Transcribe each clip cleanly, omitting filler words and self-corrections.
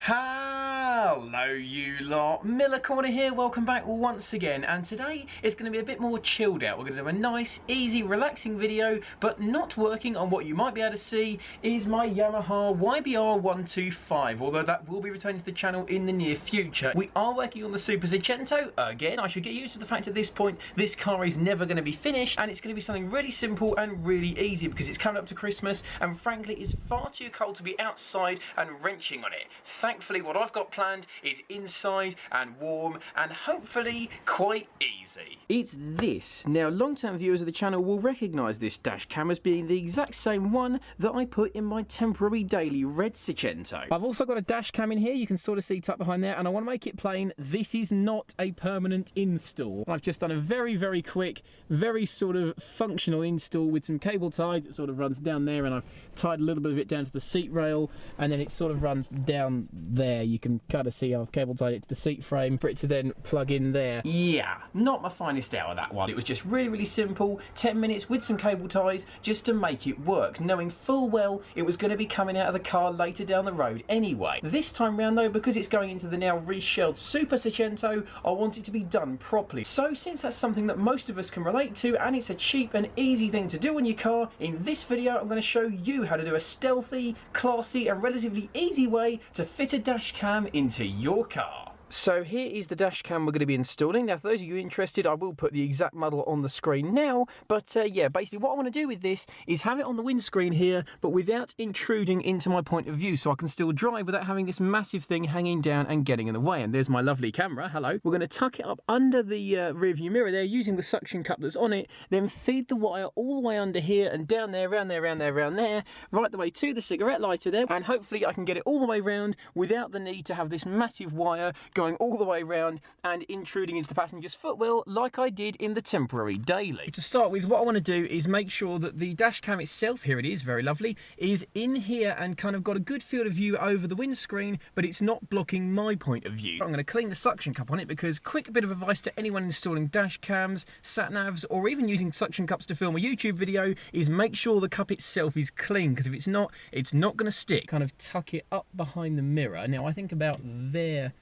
Hello you lot, Miller Corner here, welcome back once again, and today it's going to be a bit more chilled out. We're going to do a nice, easy, relaxing video, but not working on what you might be able to see is my Yamaha YBR125, although that will be returning to the channel in the near future. We are working on the Super Seicento. Again, I should get used to the fact at this point this car is never going to be finished, and it's going to be something really simple and really easy because it's coming up to Christmas, and frankly it's far too cold to be outside and wrenching on it. Thankfully, what I've got planned is inside and warm and hopefully quite easy. It's this. Now, long-term viewers of the channel will recognise this dash cam as being the exact same one that I put in my temporary daily red Seicento. I've also got a dash cam in here, you can sort of see tucked behind there, and I want to make it plain, this is not a permanent install. I've just done a very, very quick, very sort of functional install with some cable ties. It sort of runs down there, and I've tied a little bit of it down to the seat rail, and then it sort of runs down there. You can kind of see I've cable tied it to the seat frame for it to then plug in there. Yeah, not my finest hour, that one. It was just really, really simple, 10 minutes with some cable ties just to make it work, knowing full well it was going to be coming out of the car later down the road anyway. This time round though, because it's going into the now reshelled Super Seicento, I want it to be done properly. So since that's something that most of us can relate to, and it's a cheap and easy thing to do on your car, in this video I'm going to show you how to do a stealthy, classy and relatively easy way to fit a dash cam into your car. So here is the dash cam we're going to be installing. Now for those of you interested, I will put the exact model on the screen now, but yeah, basically what I want to do with this is have it on the windscreen here, but without intruding into my point of view, so I can still drive without having this massive thing hanging down and getting in the way. And there's my lovely camera, hello. We're going to tuck it up under the rear view mirror there using the suction cup that's on it, then feed the wire all the way under here and down there, round there, round there, round there, right the way to the cigarette lighter there, and hopefully I can get it all the way round without the need to have this massive wire going all the way round and intruding into the passenger's footwell like I did in the temporary daily. To start with, what I want to do is make sure that the dash cam itself, here it is, very lovely, is in here and kind of got a good field of view over the windscreen, but it's not blocking my point of view. I'm going to clean the suction cup on it because, quick bit of advice to anyone installing dash cams, sat navs, or even using suction cups to film a YouTube video, is make sure the cup itself is clean, because if it's not going to stick. Kind of tuck it up behind the mirror. Now I think about there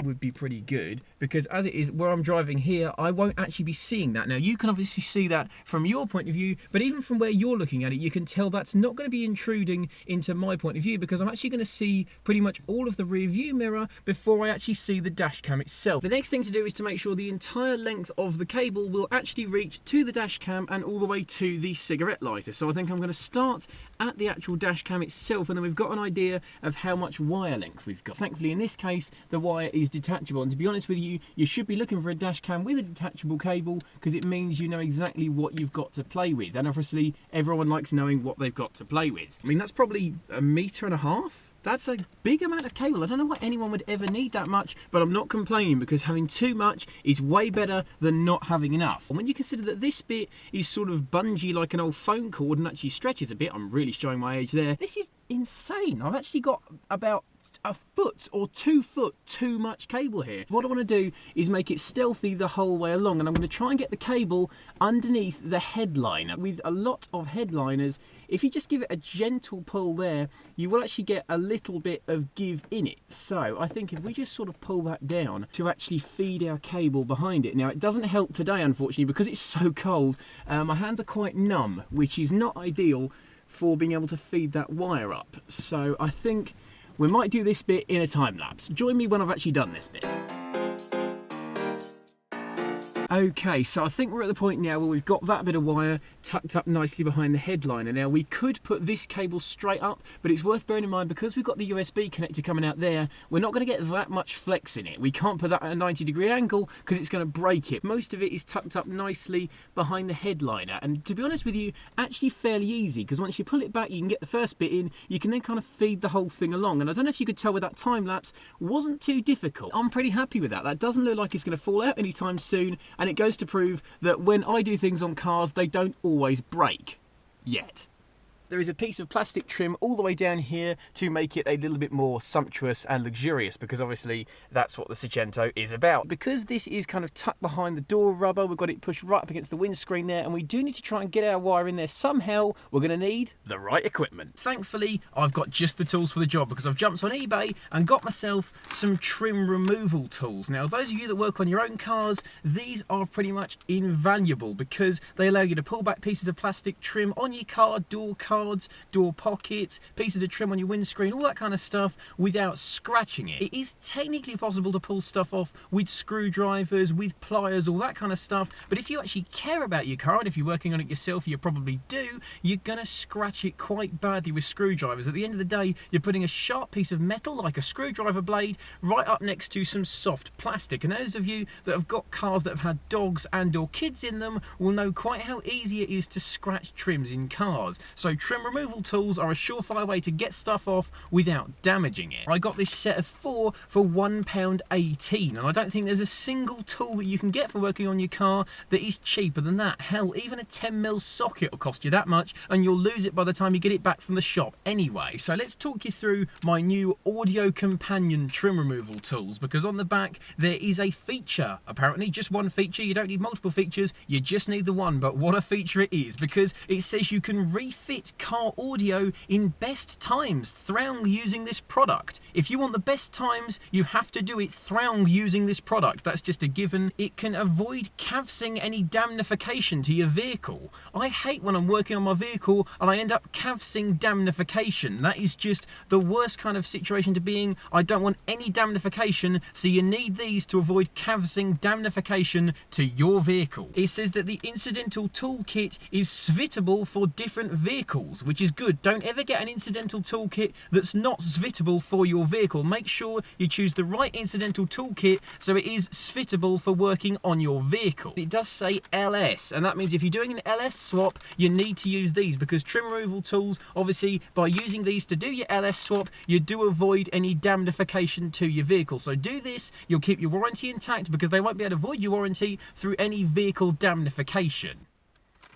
would be pretty good, because as it is where I'm driving here, I won't actually be seeing that. Now you can obviously see that from your point of view, but even from where you're looking at it, you can tell that's not going to be intruding into my point of view, because I'm actually going to see pretty much all of the rear view mirror before I actually see the dash cam itself. The next thing to do is to make sure the entire length of the cable will actually reach to the dash cam and all the way to the cigarette lighter. So I think I'm going to start at the actual dash cam itself, and then we've got an idea of how much wire length we've got. Thankfully in this case the wire is detachable, and to be honest with you, you should be looking for a dash cam with a detachable cable, because it means you know exactly what you've got to play with, and obviously everyone likes knowing what they've got to play with. I mean, that's probably 1.5 meters. That's a big amount of cable. I don't know why anyone would ever need that much, but I'm not complaining, because having too much is way better than not having enough. And when you consider that this bit is sort of bungee like an old phone cord and actually stretches a bit, I'm really showing my age there. This is insane. I've actually got about a foot or 2 foot too much cable here. What I want to do is make it stealthy the whole way along, and I'm going to try and get the cable underneath the headliner. With a lot of headliners, if you just give it a gentle pull there, you will actually get a little bit of give in it. So I think if we just sort of pull that down to actually feed our cable behind it. Now it doesn't help today, unfortunately, because it's so cold. My hands are quite numb, which is not ideal for being able to feed that wire up. So I think we might do this bit in a time lapse. Join me when I've actually done this bit. Okay, so I think we're at the point now where we've got that bit of wire tucked up nicely behind the headliner. Now we could put this cable straight up, but it's worth bearing in mind, because we've got the USB connector coming out there, we're not going to get that much flex in it. We can't put that at a 90-degree angle because it's going to break it. Most of it is tucked up nicely behind the headliner, and to be honest with you, actually fairly easy, because once you pull it back you can get the first bit in, you can then kind of feed the whole thing along. And I don't know if you could tell with that time lapse, wasn't too difficult. I'm pretty happy with that. That doesn't look like it's going to fall out anytime soon, and it goes to prove that when I do things on cars, they don't always break. Yet. there is a piece of plastic trim all the way down here to make it a little bit more sumptuous and luxurious, because obviously that's what the Seicento is about. Because this is kind of tucked behind the door rubber, we've got it pushed right up against the windscreen there, and we do need to try and get our wire in there somehow. We're going to need the right equipment. Thankfully, I've got just the tools for the job, because I've jumped on eBay and got myself some trim removal tools. Now, those of you that work on your own cars, these are pretty much invaluable because they allow you to pull back pieces of plastic trim on your car, door cards, door pockets, pieces of trim on your windscreen, all that kind of stuff without scratching it. It is technically possible to pull stuff off with screwdrivers, with pliers, all that kind of stuff, but if you actually care about your car, and if you're working on it yourself, you probably do, you're gonna scratch it quite badly with screwdrivers. At the end of the day, you're putting a sharp piece of metal, like a screwdriver blade, right up next to some soft plastic. And those of you that have got cars that have had dogs and or kids in them will know quite how easy it is to scratch trims in cars. So trim removal tools are a surefire way to get stuff off without damaging it. I got this set of 4 for £1.18, and I don't think there's a single tool that you can get for working on your car that is cheaper than that. Hell, even a 10mm socket will cost you that much, and you'll lose it by the time you get it back from the shop anyway. So let's talk you through my new audio companion trim removal tools, because on the back there is a feature. Apparently just one feature, you don't need multiple features, you just need the one. But what a feature it is, because it says you can refit car audio in best times through using this product. If you want the best times, you have to do it through using this product. That's just a given. It can avoid cavsing any damnification to your vehicle. I hate when I'm working on my vehicle and I end up cavsing damnification. That is just the worst kind of situation to be in. I don't want any damnification, so you need these to avoid cavsing damnification to your vehicle. It says that the incidental toolkit is svitable for different vehicles, which is good. Don't ever get an incidental toolkit that's not svitable for your vehicle. Make sure you choose the right incidental toolkit so it is svitable for working on your vehicle. It does say LS, and that means if you're doing an LS swap, you need to use these, because trim removal tools, obviously by using these to do your LS swap, you do avoid any damnification to your vehicle. So do this, you'll keep your warranty intact, because they won't be able to void your warranty through any vehicle damnification.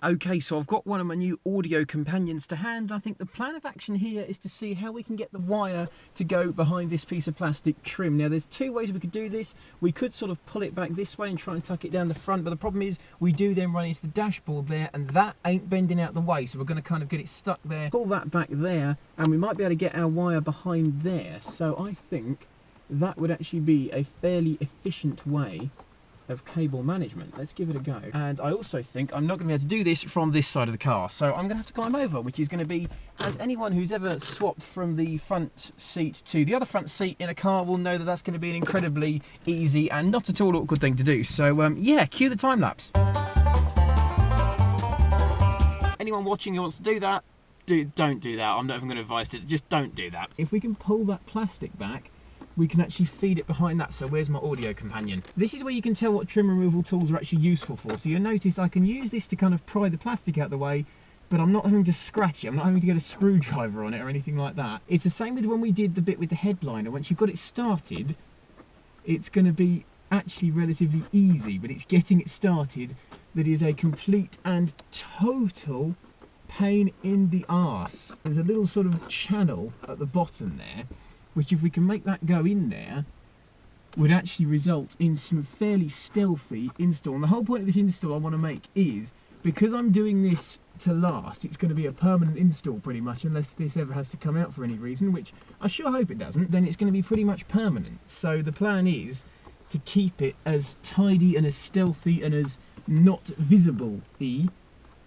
Okay, so I've got one of my new audio companions to hand. I think the plan of action here is to see how we can get the wire to go behind this piece of plastic trim. Now, there's 2 ways we could do this. We could sort of pull it back this way and try and tuck it down the front, but the problem is we do then run into the dashboard there, and that ain't bending out the way, so we're going to kind of get it stuck there, pull that back there, and we might be able to get our wire behind there. So I think that would actually be a fairly efficient way of cable management. Let's give it a go. And I also think I'm not going to be able to do this from this side of the car, so I'm going to have to climb over, which is going to be, as anyone who's ever swapped from the front seat to the other front seat in a car will know, that that's going to be an incredibly easy and not at all awkward thing to do. So yeah, cue the time lapse. Anyone watching who wants to do that, don't do that. I'm not even going to advise it. Just don't do that. If we can pull that plastic back, we can actually feed it behind that. So where's my audio companion? This is where you can tell what trim removal tools are actually useful for. So you'll notice I can use this to kind of pry the plastic out of the way, but I'm not having to scratch it. I'm not having to get a screwdriver on it or anything like that. It's the same with when we did the bit with the headliner. Once you've got it started, it's going to be actually relatively easy, but it's getting it started that is a complete and total pain in the arse. There's a little sort of channel at the bottom there, which if we can make that go in there, would actually result in some fairly stealthy install. And the whole point of this install I want to make is, because I'm doing this to last, it's going to be a permanent install pretty much, unless this ever has to come out for any reason, which I sure hope it doesn't, then it's going to be pretty much permanent. So the plan is to keep it as tidy and as stealthy and as not visible-y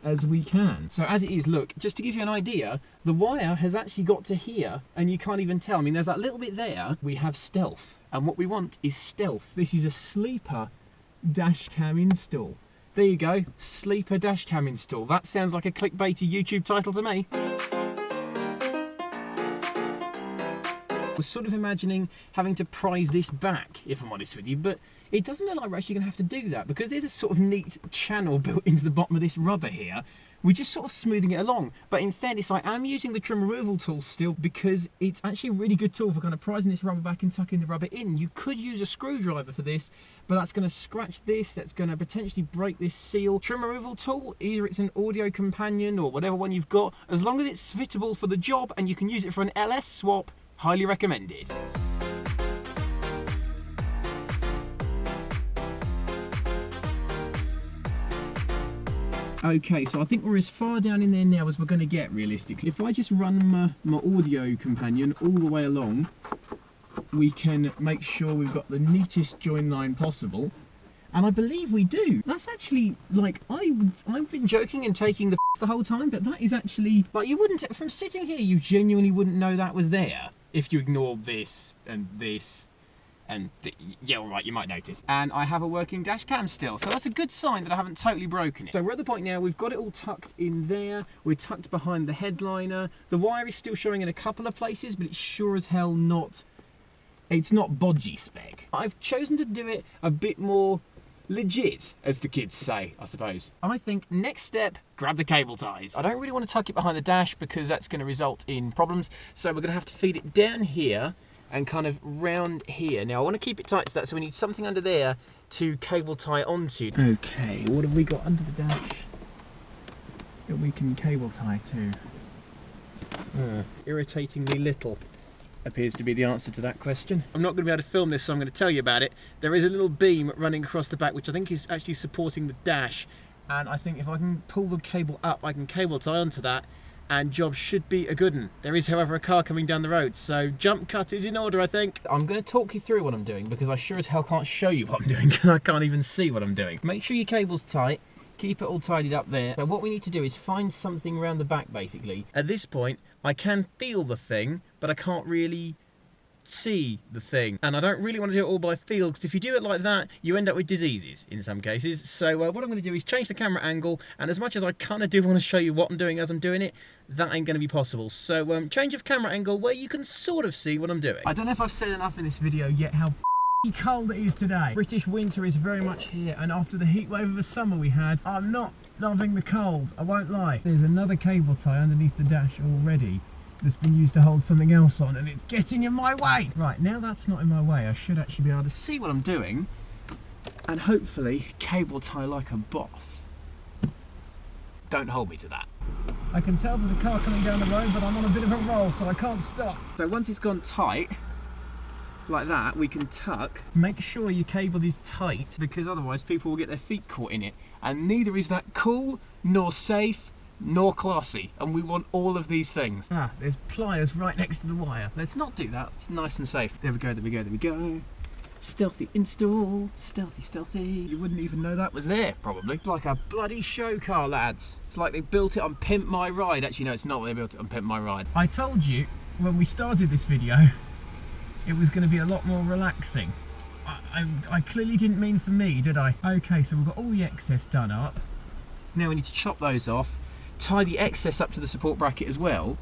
as we can. So as it is, look, just to give you an idea, the wire has actually got to here, and you can't even tell. I mean, there's that little bit there. We have stealth, and what we want is stealth. This is a sleeper dashcam install. There you go, sleeper dashcam install. That sounds like a clickbaity YouTube title to me. was sort of imagining having to prise this back, if I'm honest with you, but it doesn't look like we're actually going to have to do that because there's a sort of neat channel built into the bottom of this rubber here. We're just sort of smoothing it along. But in fairness, I am using the trim removal tool still because it's actually a really good tool for kind of prising this rubber back and tucking the rubber in. You could use a screwdriver for this, but that's going to scratch this, that's going to potentially break this seal. Trim removal tool, either it's an audio companion or whatever one you've got, as long as it's fitable for the job and you can use it for an LS swap, highly recommended. Okay, so I think we're as far down in there now as we're going to get, realistically. If I just run my audio companion all the way along, we can make sure we've got the neatest join line possible. And I believe we do. That's actually, like, I've been joking and taking the whole time, but that is actually, like, you wouldn't, from sitting here, you genuinely wouldn't know that was there if you ignore this and this. And yeah, all right, you might notice. And I have a working dash cam still, so that's a good sign that I haven't totally broken it. So we're at the point now, we've got it all tucked in there. We're tucked behind the headliner. The wire is still showing in a couple of places, but it's sure as hell not, it's not bodgy spec. I've chosen to do it a bit more legit, as the kids say, I suppose. I think next step, grab the cable ties. I don't really want to tuck it behind the dash because that's going to result in problems. So we're going to have to feed it down here and kind of round here. Now I want to keep it tight to that, so we need something under there to cable tie onto. Okay, what have we got under the dash that we can cable tie to? Irritatingly little appears to be the answer to that question. I'm not going to be able to film this, so I'm going to tell you about it. There is a little beam running across the back which I think is actually supporting the dash, and I think if I can pull the cable up I can cable tie onto that, and job should be a good one. There is, however, a car coming down the road, so jump cut is in order, I think. I'm going to talk you through what I'm doing because I sure as hell can't show you what I'm doing because I can't even see what I'm doing. Make sure your cable's tight, keep it all tidied up there. So what we need to do is find something around the back, basically. At this point, I can feel the thing, but I can't really see the thing, and I don't really want to do it all by feel because if you do it like that you end up with diseases in some cases. So what I'm going to do is change the camera angle, and as much as I kind of do want to show you what I'm doing as I'm doing it, that ain't going to be possible. So change of camera angle where you can sort of see what I'm doing. I don't know if I've said enough in this video yet how cold it is today. British winter is very much here, and after the heat wave of the summer we had, I'm not loving the cold, I won't lie. There's another cable tie underneath the dash already that's been used to hold something else on, and it's getting in my way. Right, now that's not in my way, I should actually be able to see what I'm doing and hopefully cable tie like a boss. Don't hold me to that. I can tell there's a car coming down the road, but I'm on a bit of a roll, so I can't stop. So once it's gone tight, like that, we can tuck. Make sure your cable is tight because otherwise people will get their feet caught in it, and neither is that cool, nor safe, nor classy, and we want all of these things. Ah, there's pliers right next to the wire. Let's not do that, it's nice and safe. There we go, there we go, there we go. Stealthy install, stealthy, stealthy. You wouldn't even know that was there, probably. It's like a bloody show car, lads. It's like they built it on Pimp My Ride. Actually, no, it's not, they built it on Pimp My Ride. I told you, when we started this video, it was going to be a lot more relaxing. I clearly didn't mean for me, did I? Okay, so we've got all the excess done up. Now we need to chop those off, tie the excess up to the support bracket as well,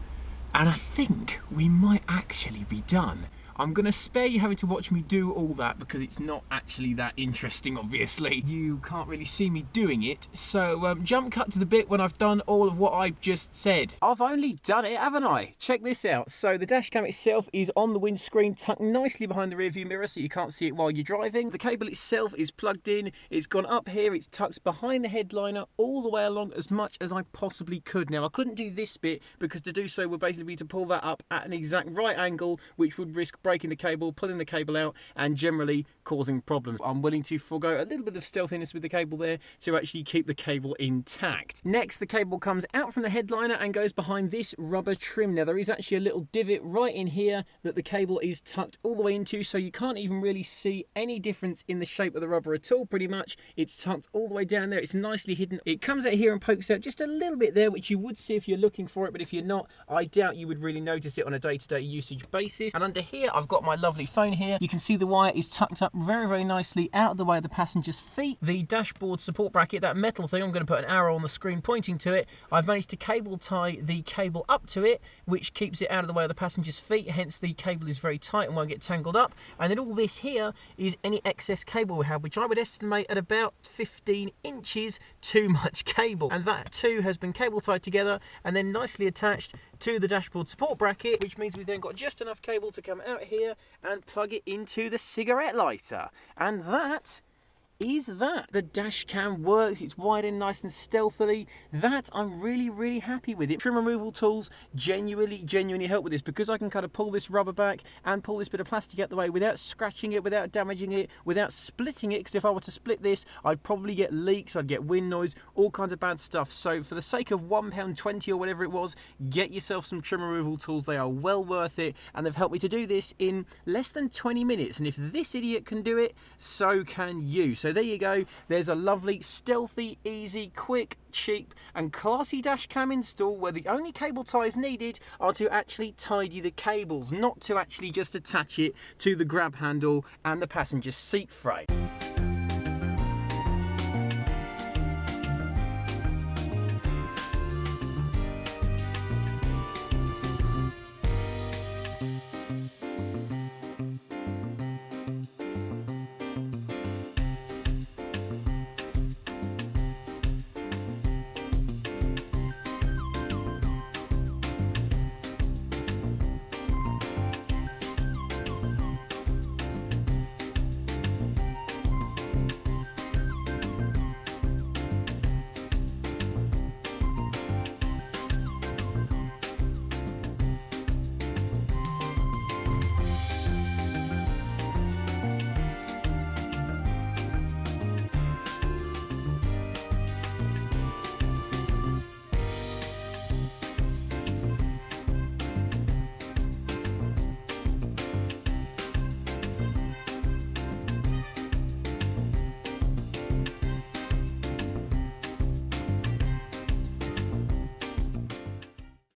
and I think we might actually be done. I'm going to spare you having to watch me do all that because it's not actually that interesting, obviously. You can't really see me doing it, so jump cut to the bit when I've done all of what I've just said. I've only done it, haven't I? Check this out. So the dash cam itself is on the windscreen, tucked nicely behind the rear view mirror so you can't see it while you're driving. The cable itself is plugged in, it's gone up here, it's tucked behind the headliner all the way along as much as I possibly could. Now I couldn't do this bit because to do so would basically be to pull that up at an exact right angle, which would risk breaking the cable, pulling the cable out, and generally causing problems. I'm willing to forego a little bit of stealthiness with the cable there to actually keep the cable intact. Next, the cable comes out from the headliner and goes behind this rubber trim. Now there is actually a little divot right in here that the cable is tucked all the way into, so you can't even really see any difference in the shape of the rubber at all, pretty much. It's tucked all the way down there, it's nicely hidden. It comes out here and pokes out just a little bit there, which you would see if you're looking for it, but if you're not, I doubt you would really notice it on a day-to-day usage basis. And under here I've got my lovely phone here. You can see the wire is tucked up very, very nicely out of the way of the passenger's feet. The dashboard support bracket, that metal thing, I'm going to put an arrow on the screen pointing to it. I've managed to cable tie the cable up to it, which keeps it out of the way of the passenger's feet, hence the cable is very tight and won't get tangled up. And then all this here is any excess cable we have, which I would estimate at about 15 inches too much cable. And that too has been cable tied together and then nicely attached to the dashboard support bracket, which means we've then got just enough cable to come out here and plug it into the cigarette lighter. And that is that. The dash cam works, it's wired in nice and stealthily. That I'm really, really happy with it. Trim removal tools genuinely help with this, because I can kind of pull this rubber back and pull this bit of plastic out the way without scratching it, without damaging it, without splitting it, because if I were to split this, I'd probably get leaks, I'd get wind noise, all kinds of bad stuff. So for the sake of £1.20 or whatever it was, get yourself some trim removal tools. They are well worth it, and they've helped me to do this in less than 20 minutes. And if this idiot can do it, so can you. So there you go. There's a lovely, stealthy, easy, quick, cheap and classy dash cam install, where the only cable ties needed are to actually tidy the cables, not to actually just attach it to the grab handle and the passenger seat frame.